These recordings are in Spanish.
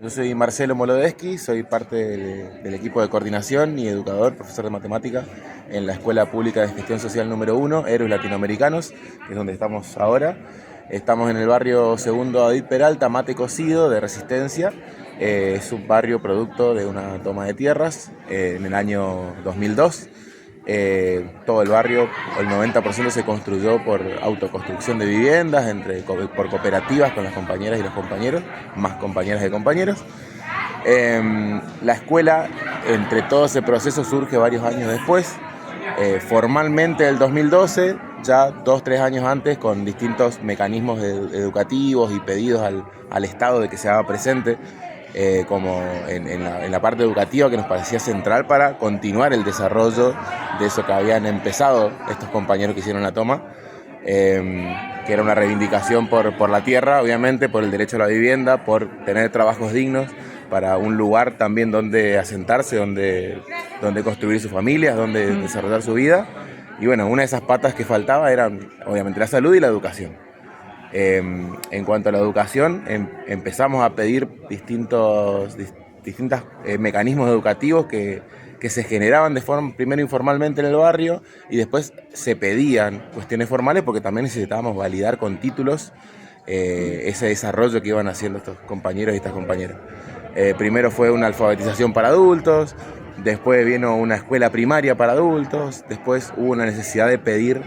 Yo soy Marcelo Molodeschi, soy parte del equipo de coordinación y educador, profesor de matemática en la Escuela Pública de Gestión Social número 1, Héroes Latinoamericanos, que es donde estamos ahora. Estamos en el barrio Segundo David Peralta, Mate Cocido, de Resistencia. Es un barrio producto de una toma de tierras en el año 2002. Todo el barrio, el 90% se construyó por autoconstrucción de viviendas, por cooperativas con las compañeras y los compañeros, más compañeras y compañeros. La escuela, entre todo ese proceso, surge varios años después, formalmente el 2012, ya 2-3 años antes, con distintos mecanismos educativos y pedidos al Estado de que se haga presente, como en la parte educativa, que nos parecía central para continuar el desarrollo de eso que habían empezado estos compañeros que hicieron la toma, que era una reivindicación por la tierra, obviamente, por el derecho a la vivienda, por tener trabajos dignos, para un lugar también donde asentarse, donde construir sus familias, donde desarrollar su vida. Y bueno, una de esas patas que faltaba eran obviamente la salud y la educación. En cuanto a la educación, empezamos a pedir distintos mecanismos educativos que se generaban de forma, primero informalmente en el barrio, y después se pedían cuestiones formales porque también necesitábamos validar con títulos ese desarrollo que iban haciendo estos compañeros y estas compañeras. Primero fue una alfabetización para adultos, después vino una escuela primaria para adultos, después hubo una necesidad de pedir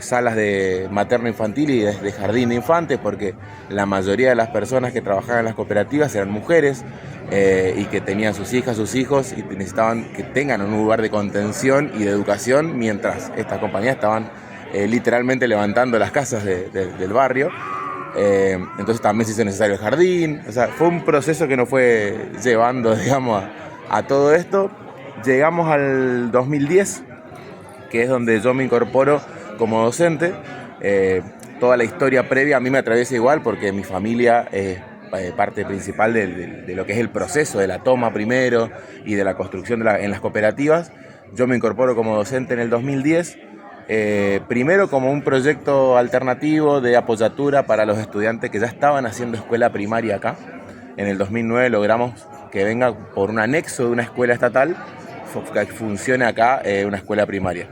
salas de materno-infantil y de jardín de infantes, porque la mayoría de las personas que trabajaban en las cooperativas eran mujeres y que tenían sus hijas, sus hijos, y necesitaban que tengan un lugar de contención y de educación mientras estas compañías estaban literalmente levantando las casas del barrio. Entonces también se hizo necesario el jardín. O sea, fue un proceso que nos fue llevando, digamos, a todo esto. Llegamos al 2010, que es donde yo me incorporo como docente. Toda la historia previa a mí me atraviesa igual, porque mi familia es parte principal de lo que es el proceso de la toma primero y de la construcción en las cooperativas. Yo me incorporo como docente en el 2010, primero como un proyecto alternativo de apoyatura para los estudiantes que ya estaban haciendo escuela primaria acá. En el 2009 logramos que venga por un anexo de una escuela estatal, que funcione acá una escuela primaria.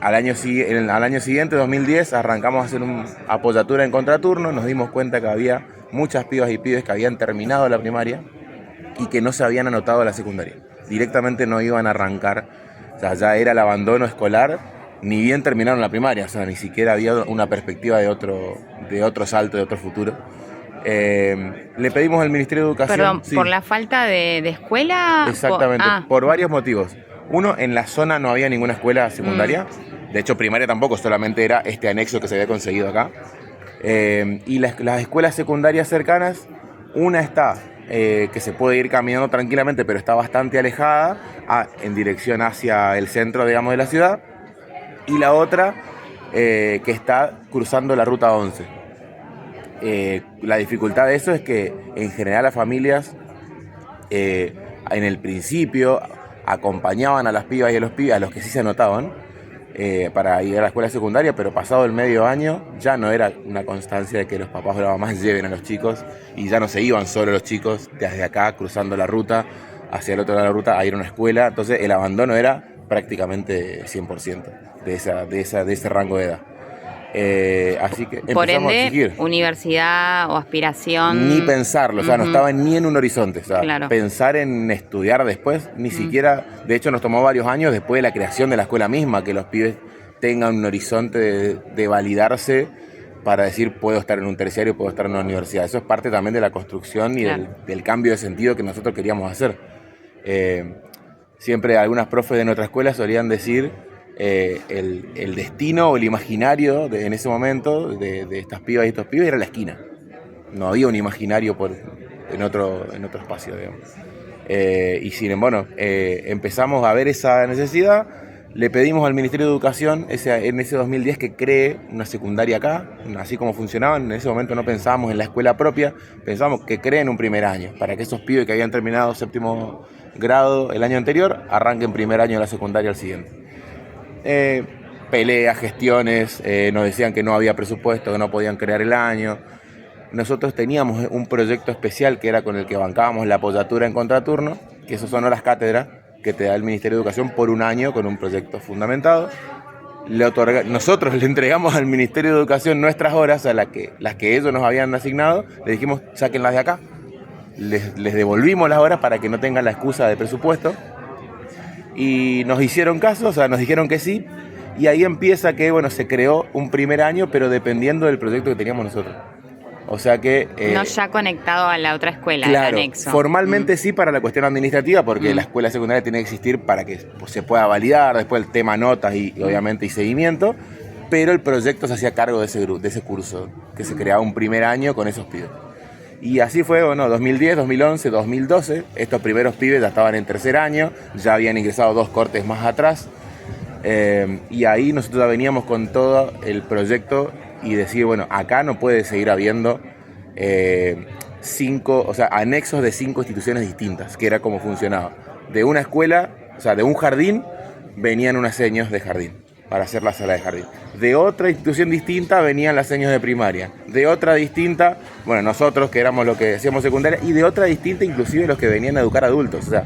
Al año siguiente, 2010, arrancamos a hacer una apoyatura en contraturno. Nos dimos cuenta que había muchas pibas y pibes que habían terminado la primaria y que no se habían anotado a la secundaria. Directamente no iban a arrancar, o sea, ya era el abandono escolar, ni bien terminaron la primaria, o sea, ni siquiera había una perspectiva de otro salto, de otro futuro. Le pedimos al Ministerio de Educación... Perdón, sí, ¿por la falta de escuela? exactamente, por varios motivos. Uno, en la zona no había ninguna escuela secundaria. De hecho, primaria tampoco, solamente era este anexo que se había conseguido acá. Y las escuelas secundarias cercanas, una está que se puede ir caminando tranquilamente, pero está bastante alejada, en dirección hacia el centro, digamos, de la ciudad. Y la otra, que está cruzando la ruta 11. La dificultad de eso es que en general las familias en el principio acompañaban a las pibas y a los pibes, a los que sí se anotaban, para ir a la escuela secundaria, pero pasado el medio año ya no era una constancia de que los papás o las mamás lleven a los chicos, y ya no se iban solo los chicos desde acá cruzando la ruta hacia el otro lado de la ruta a ir a una escuela. Entonces el abandono era prácticamente 100% de ese rango de edad. Así que Por empezamos a ende, exigir. universidad o aspiración. Ni pensarlo, o sea, no estaba ni en un horizonte. O sea, Claro. pensar en estudiar después, ni siquiera. De hecho, nos tomó varios años después de la creación de la escuela misma que los pibes tengan un horizonte de validarse para decir, puedo estar en un terciario, puedo estar en una universidad. Eso es parte también de la construcción y Claro. del cambio de sentido que nosotros queríamos hacer. Siempre algunas profes de nuestra escuela solían decir el destino o el imaginario en ese momento de estas pibas y estos pibes era la esquina. No había un imaginario en otro espacio, digamos. Y sin embargo, empezamos a ver esa necesidad. Le pedimos al Ministerio de Educación en ese 2010 que cree una secundaria acá, así como funcionaban. En ese momento no pensábamos en la escuela propia, pensábamos que creen un primer año, para que esos pibes que habían terminado séptimo grado el año anterior arranquen primer año de la secundaria al siguiente. Peleas, gestiones, nos decían que no había presupuesto, que no podían crear el año. nosotros teníamos un proyecto especial que era con el que bancábamos la apoyatura en contraturno, que esos son horas cátedra que te da el Ministerio de Educación por un año con un proyecto fundamentado. Nosotros le entregamos al Ministerio de Educación nuestras horas, las que ellos nos habían asignado, le dijimos, sáquenlas de acá. Les devolvimos las horas para que no tengan la excusa de presupuesto. Y nos hicieron caso, o sea, nos dijeron que sí. Y ahí empieza que, bueno, se creó un primer año, pero dependiendo del proyecto que teníamos nosotros. O sea que... no ya conectado a la otra escuela, claro, el anexo. Formalmente sí para la cuestión administrativa, porque la escuela secundaria tiene que existir para que se pueda validar, después el tema notas y obviamente y seguimiento, pero el proyecto se hacía cargo de ese curso, que se creaba un primer año con esos pibes. Y así fue, bueno, 2010, 2011, 2012, estos primeros pibes ya estaban en tercer año, ya habían ingresado 2 cortes más atrás, y ahí nosotros ya veníamos con todo el proyecto y decir, bueno, acá no puede seguir habiendo anexos de 5 instituciones distintas, que era como funcionaba. De una escuela, o sea, de un jardín, venían unas seños de jardín, para hacer la sala de jardín. De otra institución distinta venían las seños de primaria. De otra distinta, bueno, nosotros que éramos los que hacíamos secundaria, y de otra distinta inclusive los que venían a educar adultos. O sea,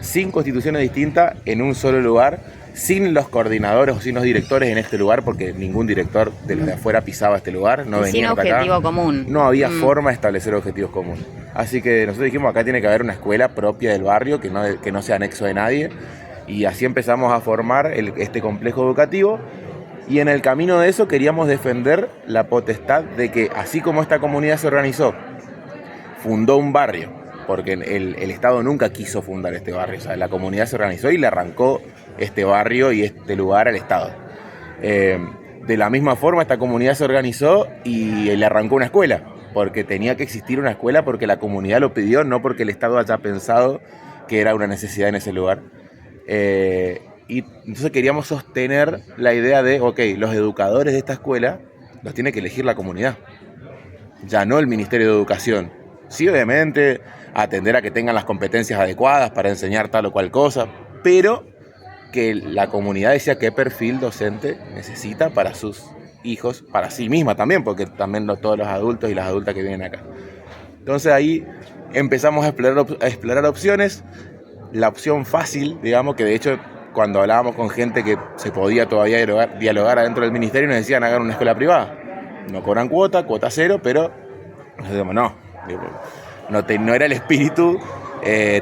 5 instituciones distintas en un solo lugar, sin los coordinadores o sin los directores en este lugar, porque ningún director de los de afuera pisaba este lugar, no venía sin objetivo acá. Común. No había forma de establecer objetivos comunes. Así que nosotros dijimos, acá tiene que haber una escuela propia del barrio, que no sea anexo de nadie, y así empezamos a formar este complejo educativo, y en el camino de eso queríamos defender la potestad de que, así como esta comunidad se organizó, fundó un barrio, porque el Estado nunca quiso fundar este barrio, o sea, la comunidad se organizó y le arrancó este barrio y este lugar al Estado. De la misma forma, esta comunidad se organizó y le arrancó una escuela, porque tenía que existir una escuela porque la comunidad lo pidió, no porque el Estado haya pensado que era una necesidad en ese lugar. Y entonces queríamos sostener la idea de, ok, los educadores de esta escuela los tiene que elegir la comunidad, ya no el Ministerio de Educación. Sí, obviamente, atender a que tengan las competencias adecuadas para enseñar tal o cual cosa, pero que la comunidad decía qué perfil docente necesita para sus hijos, para sí misma también, porque también todos los adultos y las adultas que vienen acá. Entonces ahí empezamos a explorar opciones. La opción fácil, digamos, que de hecho cuando hablábamos con gente que se podía todavía dialogar adentro del ministerio, nos decían hagan una escuela privada. No cobran cuota cero, pero nosotros decíamos no era el espíritu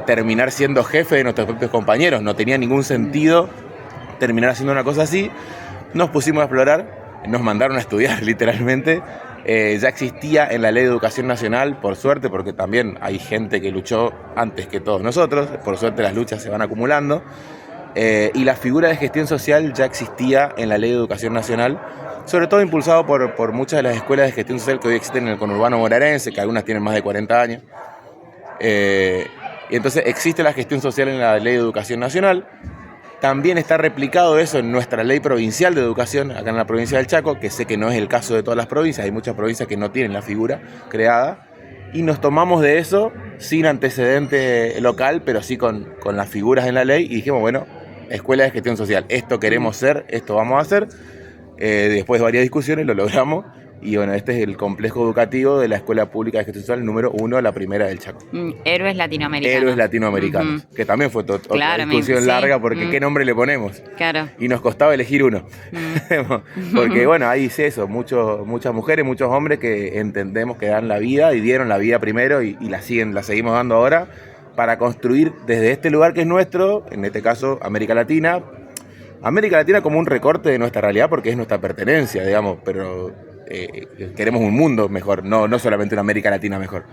terminar siendo jefe de nuestros propios compañeros, no tenía ningún sentido terminar haciendo una cosa así. Nos pusimos a explorar, nos mandaron a estudiar literalmente. Ya existía en la Ley de Educación Nacional, por suerte, porque también hay gente que luchó antes que todos nosotros, por suerte las luchas se van acumulando, y la figura de gestión social ya existía en la Ley de Educación Nacional, sobre todo impulsado por muchas de las escuelas de gestión social que hoy existen en el conurbano bonaerense, que algunas tienen más de 40 años. Y entonces existe la gestión social en la Ley de Educación Nacional. También está replicado eso en nuestra ley provincial de educación, acá en la provincia del Chaco, que sé que no es el caso de todas las provincias, hay muchas provincias que no tienen la figura creada, y nos tomamos de eso sin antecedente local, pero sí con las figuras en la ley, y dijimos, bueno, escuela de gestión social, esto queremos ser, esto vamos a hacer. Después de varias discusiones lo logramos, y bueno, este es el complejo educativo de la Escuela Pública de Gestión Social número 1, la primera del Chaco. Héroes latinoamericanos. Héroes latinoamericanos, que también fue otra discusión larga, porque ¿qué nombre le ponemos? Claro. Y nos costaba elegir uno. Porque bueno, ahí es eso, muchas mujeres, muchos hombres que entendemos que dan la vida y dieron la vida primero y la seguimos dando ahora para construir desde este lugar que es nuestro, en este caso América Latina como un recorte de nuestra realidad porque es nuestra pertenencia, digamos, pero queremos un mundo mejor, no solamente una América Latina mejor.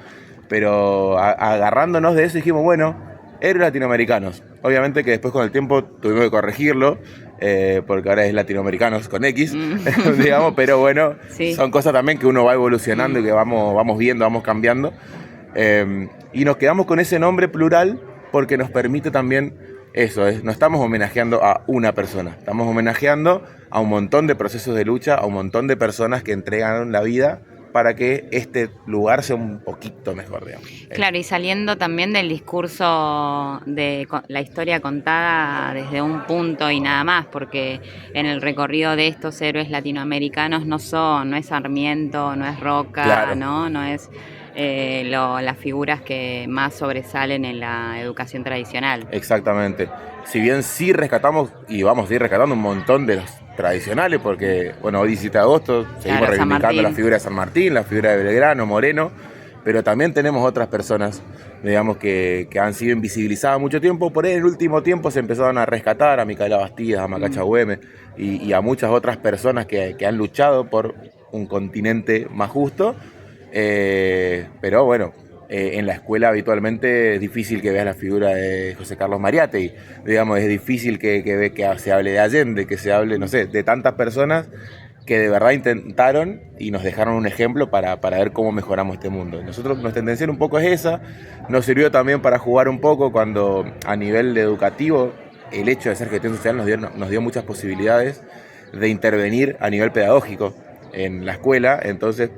Pero agarrándonos de eso dijimos, bueno, héroes latinoamericanos. Obviamente que después con el tiempo tuvimos que corregirlo, porque ahora es latinoamericanos con X, digamos, pero bueno, sí. Son cosas también que uno va evolucionando y que vamos viendo, vamos cambiando. Y nos quedamos con ese nombre plural porque nos permite también eso, no estamos homenajeando a una persona, estamos homenajeando a un montón de procesos de lucha, a un montón de personas que entregan la vida para que este lugar sea un poquito mejor, digamos. Claro, y saliendo también del discurso de la historia contada desde un punto y nada más, porque en el recorrido de estos héroes latinoamericanos no es Sarmiento, no es Roca, Claro. no es las figuras que más sobresalen en la educación tradicional. Exactamente. Si bien sí rescatamos, y vamos a ir rescatando un montón de los tradicionales, porque, bueno, hoy 17 de agosto seguimos Claro, San reivindicando Martín. la figura de San Martín, la figura de Belgrano, Moreno, pero también tenemos otras personas, digamos, que han sido invisibilizadas mucho tiempo. Por ahí en el último tiempo se empezaron a rescatar a Micaela Bastidas, a Macacha Güemes y a muchas otras personas que han luchado por un continente más justo. Pero bueno, en la escuela habitualmente es difícil que veas la figura de José Carlos Mariátegui, digamos, es difícil que se hable de Allende, que se hable, no sé, de tantas personas que de verdad intentaron y nos dejaron un ejemplo para ver cómo mejoramos este mundo. Nosotros, nuestra intención un poco es esa, nos sirvió también para jugar un poco cuando a nivel educativo el hecho de ser gestión social nos dio muchas posibilidades de intervenir a nivel pedagógico en la escuela. Entonces,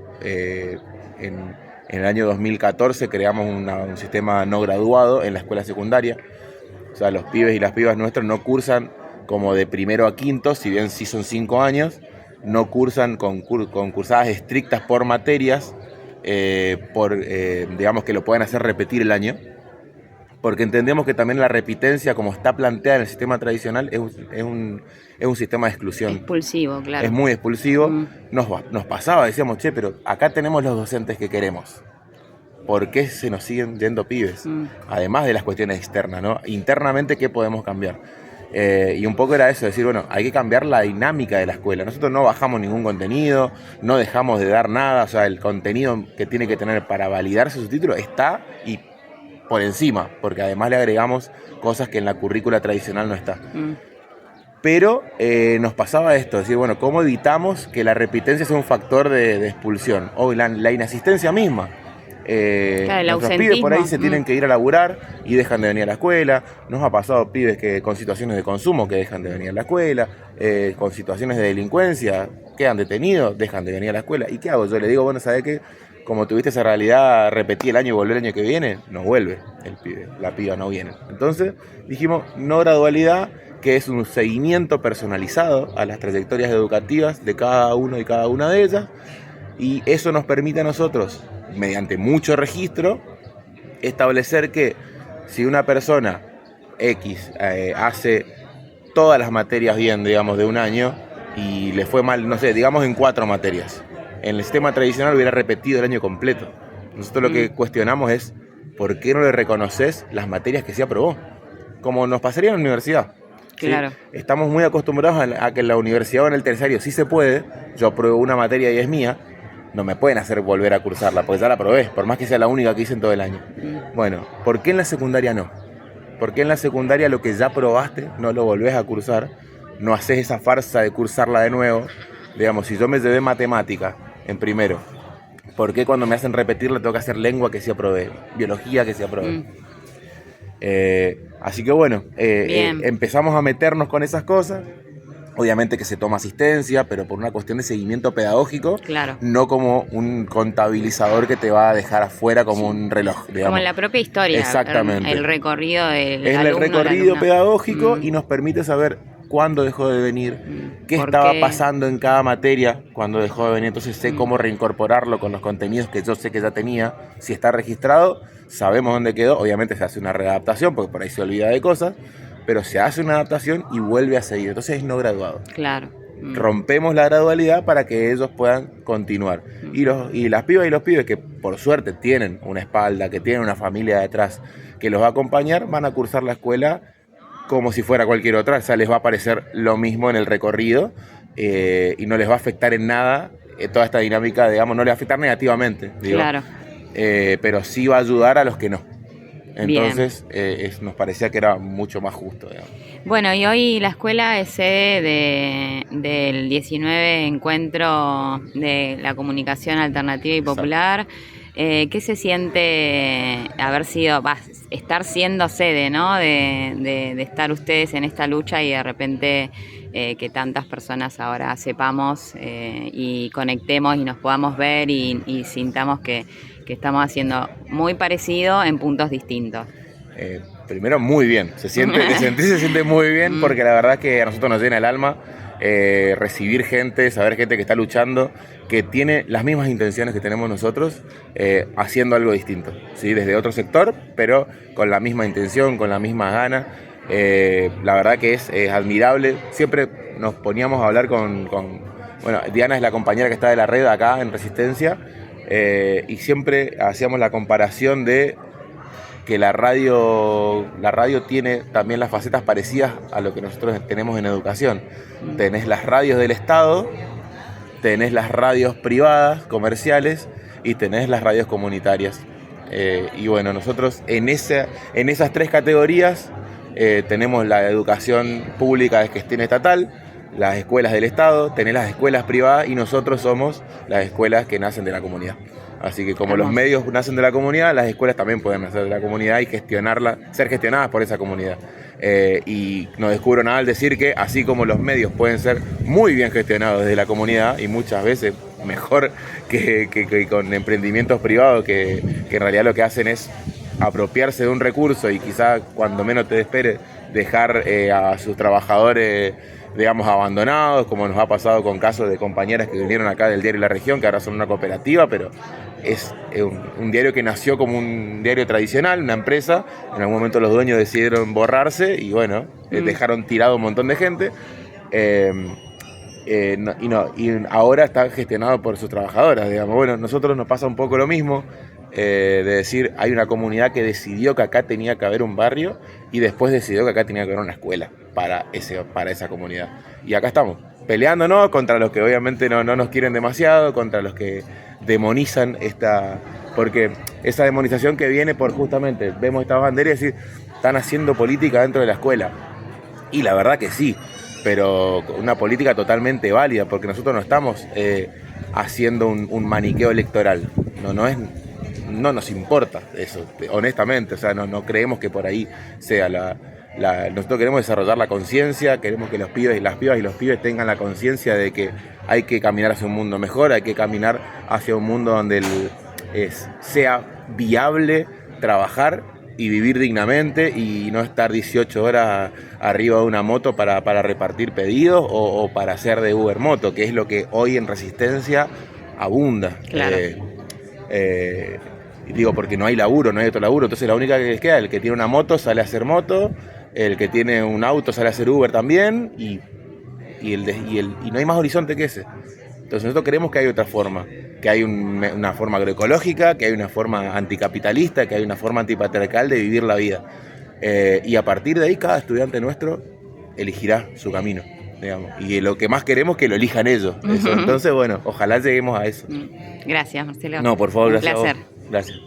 en el año 2014 creamos un sistema no graduado en la escuela secundaria. O sea, los pibes y las pibas nuestros no cursan como de primero a quinto, si bien sí son 5 años, no cursan con cursadas estrictas por materias, digamos que lo pueden hacer repetir el año, porque entendemos que también la repitencia, como está planteada en el sistema tradicional, es un sistema de exclusión. Expulsivo, claro. Es muy expulsivo. Nos pasaba, decíamos, che, pero acá tenemos los docentes que queremos. ¿Por qué se nos siguen yendo pibes? Además de las cuestiones externas, ¿no? Internamente, ¿qué podemos cambiar? Y un poco era eso, decir, bueno, hay que cambiar la dinámica de la escuela. Nosotros no bajamos ningún contenido, no dejamos de dar nada, o sea, el contenido que tiene que tener para validarse su título está y por encima, porque además le agregamos cosas que en la currícula tradicional no está. Pero nos pasaba esto, decir, bueno, ¿cómo evitamos que la repitencia sea un factor de expulsión? O la inasistencia misma. Claro, nuestros pibes por ahí se tienen que ir a laburar y dejan de venir a la escuela. Nos ha pasado pibes que con situaciones de consumo que dejan de venir a la escuela, con situaciones de delincuencia, quedan detenidos, dejan de venir a la escuela. ¿Y qué hago? Yo le digo, bueno, ¿sabes qué? Como tuviste esa realidad, repetí el año y volví el año que viene, no vuelve el pibe, la piba no viene. Entonces dijimos, no gradualidad, que es un seguimiento personalizado a las trayectorias educativas de cada uno y cada una de ellas, y eso nos permite a nosotros, mediante mucho registro, establecer que si una persona X hace todas las materias bien, digamos, de un año y le fue mal, no sé, digamos en 4 materias, en el sistema tradicional hubiera repetido el año completo. Nosotros lo que cuestionamos es ¿por qué no le reconoces las materias que se aprobó? Como nos pasaría en la universidad. Claro. ¿Sí? Estamos muy acostumbrados a que en la universidad o en el terciario sí se puede. Yo apruebo una materia y es mía, no me pueden hacer volver a cursarla, porque ya la aprobé, por más que sea la única que hice en todo el año. Bueno, ¿por qué en la secundaria no? ¿Por qué en la secundaria lo que ya probaste no lo volvés a cursar? No haces esa farsa de cursarla de nuevo. Digamos, si yo me llevé matemática en primero, ¿por qué cuando me hacen repetirla tengo que hacer lengua que sí aprobé, biología que sí aprobé? Así que bueno, empezamos a meternos con esas cosas. Obviamente que se toma asistencia, pero por una cuestión de seguimiento pedagógico, claro, no como un contabilizador que te va a dejar afuera como un reloj, digamos. Como en la propia historia. Exactamente. El recorrido del es alumno, el recorrido pedagógico y nos permite saber cuándo dejó de venir, qué estaba pasando en cada materia cuando dejó de venir. Entonces sé cómo reincorporarlo con los contenidos que yo sé que ya tenía. Si está registrado, sabemos dónde quedó. Obviamente se hace una readaptación porque por ahí se olvida de cosas, pero se hace una adaptación y vuelve a seguir. Entonces es no graduado. Claro. Rompemos la gradualidad para que ellos puedan continuar. Y las pibas y los pibes que por suerte tienen una espalda, que tienen una familia detrás que los va a acompañar, van a cursar la escuela como si fuera cualquier otra. O sea, les va a parecer lo mismo en el recorrido y no les va a afectar en nada toda esta dinámica, digamos, no les va a afectar negativamente, digo. Claro. Pero sí va a ayudar a los que no. Entonces nos parecía que era mucho más justo, digamos. Bueno, y hoy la escuela es sede del 19 Encuentro de la Comunicación Alternativa y Popular. ¿Qué se siente estar siendo sede, ¿no? De estar ustedes en esta lucha y de repente que tantas personas ahora sepamos y conectemos y nos podamos ver y sintamos que estamos haciendo muy parecido en puntos distintos. Primero, muy bien, se siente muy bien, porque la verdad es que a nosotros nos llena el alma recibir gente, saber gente que está luchando, que tiene las mismas intenciones que tenemos nosotros, haciendo algo distinto, ¿sí? Desde otro sector, pero con la misma intención, con la misma gana. La verdad que es admirable. Siempre nos poníamos a hablar bueno, Diana es la compañera que está de la red acá en Resistencia, y siempre hacíamos la comparación de que la radio tiene también las facetas parecidas a lo que nosotros tenemos en educación. Tenés las radios del Estado, tenés las radios privadas, comerciales, y tenés las radios comunitarias. Y bueno, nosotros en esas tres categorías tenemos la educación pública de gestión estatal, las escuelas del Estado, tenés las escuelas privadas, y nosotros somos las escuelas que nacen de la comunidad. Así que como los medios nacen de la comunidad, las escuelas también pueden nacer de la comunidad y ser gestionadas por esa comunidad. Y no descubro nada al decir que así como los medios pueden ser muy bien gestionados desde la comunidad, y muchas veces mejor que con emprendimientos privados que en realidad lo que hacen es apropiarse de un recurso y quizá cuando menos te espere dejar a sus trabajadores, digamos, abandonados, como nos ha pasado con casos de compañeras que vinieron acá del diario La Región, que ahora son una cooperativa, pero es un diario que nació como un diario tradicional, una empresa. En algún momento los dueños decidieron borrarse y bueno, dejaron tirado un montón de gente, y ahora está gestionado por sus trabajadoras, digamos. Bueno, nosotros nos pasa un poco lo mismo, de decir, hay una comunidad que decidió que acá tenía que haber un barrio y después decidió que acá tenía que haber una escuela para esa comunidad. Y acá estamos, peleándonos contra los que obviamente no nos quieren demasiado, contra los que demonizan porque esa demonización que viene por justamente, vemos estas banderas y decir, están haciendo política dentro de la escuela. Y la verdad que sí, pero una política totalmente válida, porque nosotros no estamos haciendo un maniqueo electoral. No nos importa eso, honestamente. O sea, no creemos que por ahí sea nosotros queremos desarrollar la conciencia, queremos que los pibes y las pibas y los pibes tengan la conciencia de que hay que caminar hacia un mundo mejor, hay que caminar hacia un mundo donde sea viable trabajar y vivir dignamente y no estar 18 horas arriba de una moto para repartir pedidos o para hacer de Uber Moto, que es lo que hoy en Resistencia abunda. Claro. Digo, porque no hay laburo, no hay otro laburo, entonces la única que les queda, el que tiene una moto sale a hacer moto, el que tiene un auto sale a hacer Uber también, y no hay más horizonte que ese. Entonces nosotros creemos que hay otra forma, que hay una forma agroecológica, que hay una forma anticapitalista, que hay una forma antipatriarcal de vivir la vida. Y a partir de ahí cada estudiante nuestro elegirá su camino, digamos. Y lo que más queremos es que lo elijan ellos. Eso. Entonces, bueno, ojalá lleguemos a eso. Gracias, Marcelo. No, por favor, Un gracias placer. a vos. Gracias.